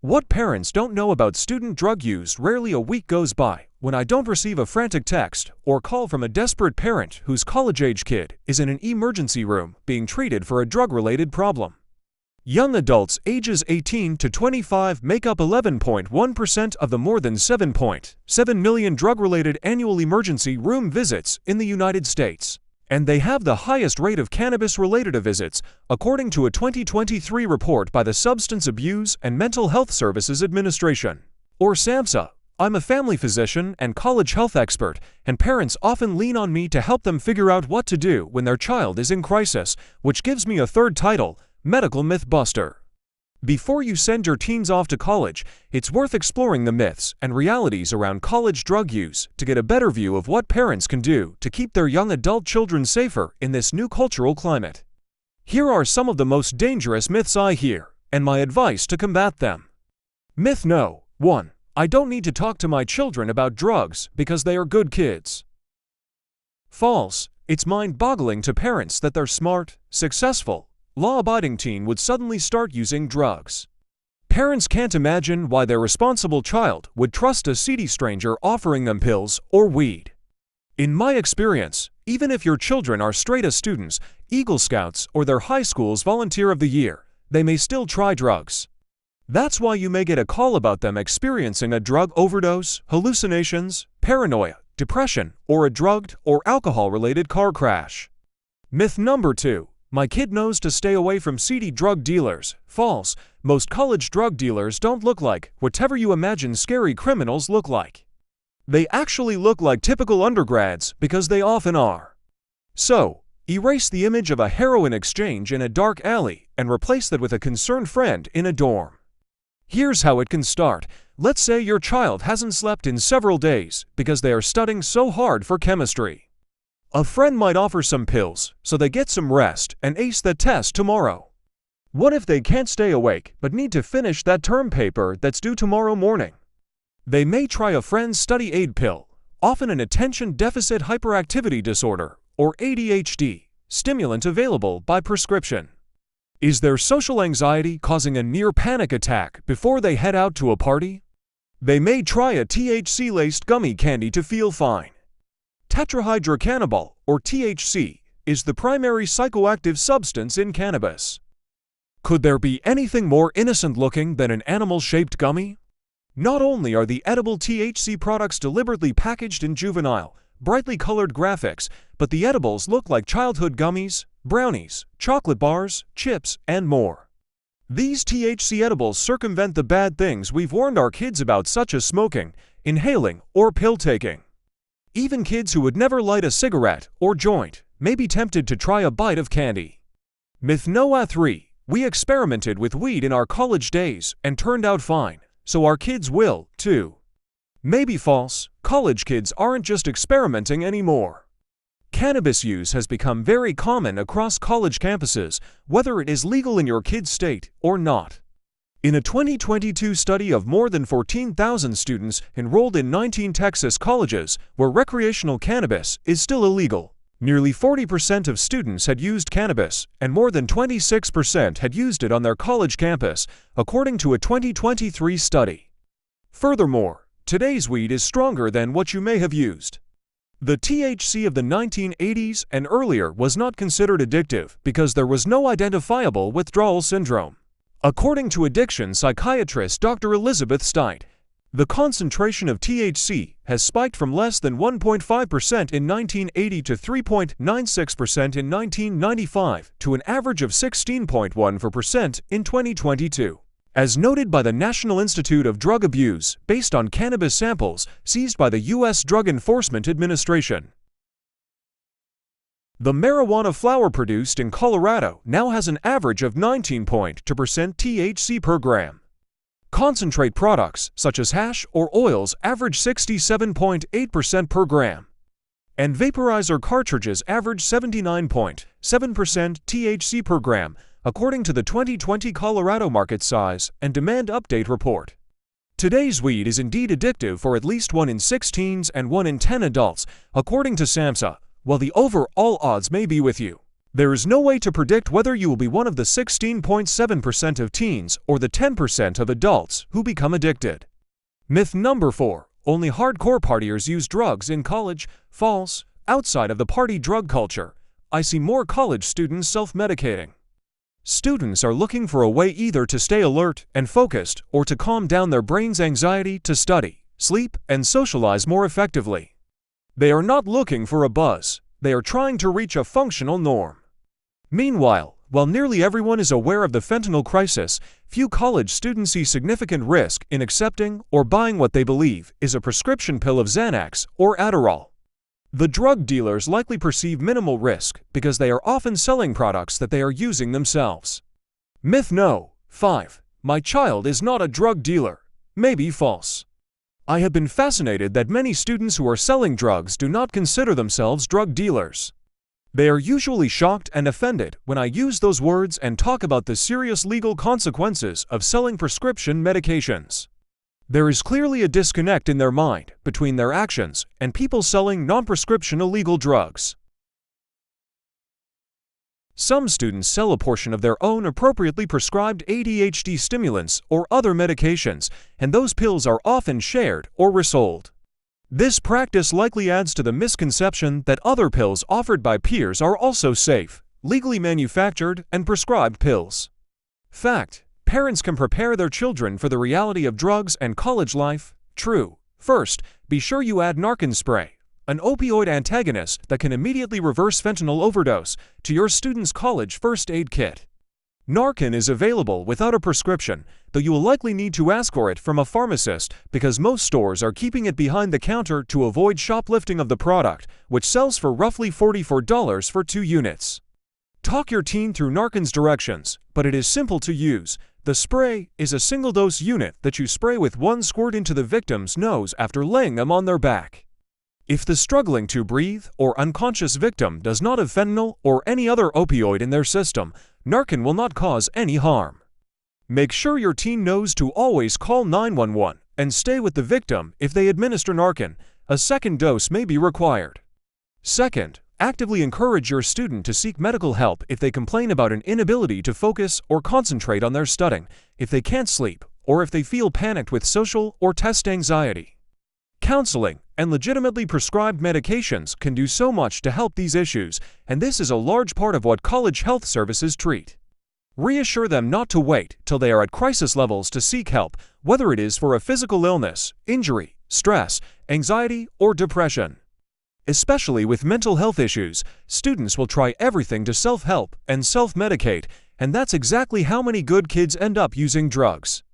What parents don't know about student drug use? Rarely a week goes by when I don't receive a frantic text or call from a desperate parent whose college-age kid is in an emergency room being treated for a drug-related problem. Young adults ages 18 to 25 make up 11.1% of the more than 7.7 million drug-related annual emergency room visits in the United States. And they have the highest rate of cannabis-related visits, according to a 2023 report by the Substance Abuse and Mental Health Services Administration, or SAMHSA. I'm a family physician and college health expert, and parents often lean on me to help them figure out what to do when their child is in crisis, which gives me a third title, Medical Mythbuster. Before you send your teens off to college, it's worth exploring the myths and realities around college drug use to get a better view of what parents can do to keep their young adult children safer in this new cultural climate. Here are some of the most dangerous myths I hear, and my advice to combat them. Myth No. 1. I don't need to talk to my children about drugs because they are good kids. False. It's mind-boggling to parents that their smart, successful, law-abiding teen would suddenly start using drugs. Parents can't imagine why their responsible child would trust a seedy stranger offering them pills or weed. In my experience, even if your children are straight-A students, Eagle Scouts, or their high school's Volunteer of the Year, they may still try drugs. That's why you may get a call about them experiencing a drug overdose, hallucinations, paranoia, depression, or a drugged or alcohol-related car crash. Myth number 2. My kid knows to stay away from seedy drug dealers. False. Most college drug dealers don't look like whatever you imagine scary criminals look like. They actually look like typical undergrads because they often are. So, erase the image of a heroin exchange in a dark alley and replace that with a concerned friend in a dorm. Here's how it can start. Let's say your child hasn't slept in several days because they are studying so hard for chemistry. A friend might offer some pills so they get some rest and ace that test tomorrow. What if they can't stay awake but need to finish that term paper that's due tomorrow morning? They may try a friend's study aid pill, often an attention deficit hyperactivity disorder, or ADHD, stimulant available by prescription. Is their social anxiety causing a near panic attack before they head out to a party? They may try a THC-laced gummy candy to feel fine. Tetrahydrocannabinol, or THC, is the primary psychoactive substance in cannabis. Could there be anything more innocent-looking than an animal-shaped gummy? Not only are the edible THC products deliberately packaged in juvenile, brightly colored graphics, but the edibles look like childhood gummies, brownies, chocolate bars, chips, and more. These THC edibles circumvent the bad things we've warned our kids about, such as smoking, inhaling, or pill-taking. Even kids who would never light a cigarette or joint may be tempted to try a bite of candy. Myth No. 3. We experimented with weed in our college days and turned out fine, so our kids will, too. Maybe false. College kids aren't just experimenting anymore. Cannabis use has become very common across college campuses, whether it is legal in your kid's state or not. In a 2022 study of more than 14,000 students enrolled in 19 Texas colleges where recreational cannabis is still illegal, nearly 40% of students had used cannabis, and more than 26% had used it on their college campus, according to a 2023 study. Furthermore, today's weed is stronger than what you may have used. The THC of the 1980s and earlier was not considered addictive because there was no identifiable withdrawal syndrome. According to addiction psychiatrist Dr. Elizabeth Stein, the concentration of THC has spiked from less than 1.5% in 1980 to 3.96% in 1995 to an average of 16.14% in 2022. As noted by the National Institute of Drug Abuse, based on cannabis samples seized by the U.S. Drug Enforcement Administration. The marijuana flower produced in Colorado now has an average of 19.2% THC per gram. Concentrate products, such as hash or oils, average 67.8% per gram. And vaporizer cartridges average 79.7% THC per gram, according to the 2020 Colorado Market Size and Demand Update Report. Today's weed is indeed addictive for at least 1 in 6 teens and 1 in 10 adults, according to SAMHSA. While the overall odds may be with you, There is no way to predict whether you will be one of the 16.7% of teens or the 10% of adults who become addicted. Myth number 4. Only hardcore partiers use drugs in college. False. Outside of the party drug culture, I see more college students self-medicating. Students are looking for a way either to stay alert and focused or to calm down their brain's anxiety to study, sleep, and socialize more effectively. They are not looking for a buzz. They are trying to reach a functional norm. Meanwhile, while nearly everyone is aware of the fentanyl crisis, few college students see significant risk in accepting or buying what they believe is a prescription pill of Xanax or Adderall. The drug dealers likely perceive minimal risk because they are often selling products that they are using themselves. Myth no. 5. My child is not a drug dealer. May be false. I have been fascinated that many students who are selling drugs do not consider themselves drug dealers. They are usually shocked and offended when I use those words and talk about the serious legal consequences of selling prescription medications. There is clearly a disconnect in their mind between their actions and people selling non-prescription illegal drugs. Some students sell a portion of their own appropriately prescribed ADHD stimulants or other medications, and those pills are often shared or resold. This practice likely adds to the misconception that other pills offered by peers are also safe, legally manufactured, and prescribed pills. Fact: parents can prepare their children for the reality of drugs and college life. True. First, be sure you add Narcan spray, an opioid antagonist that can immediately reverse fentanyl overdose, to your student's college first aid kit. Narcan is available without a prescription, though you will likely need to ask for it from a pharmacist because most stores are keeping it behind the counter to avoid shoplifting of the product, which sells for roughly $44 for 2 units. Talk your teen through Narcan's directions, but it is simple to use. The spray is a single-dose unit that you spray with 1 squirt into the victim's nose after laying them on their back. If the struggling to breathe or unconscious victim does not have fentanyl or any other opioid in their system, Narcan will not cause any harm. Make sure your teen knows to always call 911 and stay with the victim if they administer Narcan. A second dose may be required. Second, actively encourage your student to seek medical help if they complain about an inability to focus or concentrate on their studying, if they can't sleep, or if they feel panicked with social or test anxiety. Counseling and legitimately prescribed medications can do so much to help these issues, and this is a large part of what college health services treat. Reassure them not to wait till they are at crisis levels to seek help, whether it is for a physical illness, injury, stress, anxiety, or depression. Especially with mental health issues, students will try everything to self-help and self-medicate, and that's exactly how many good kids end up using drugs.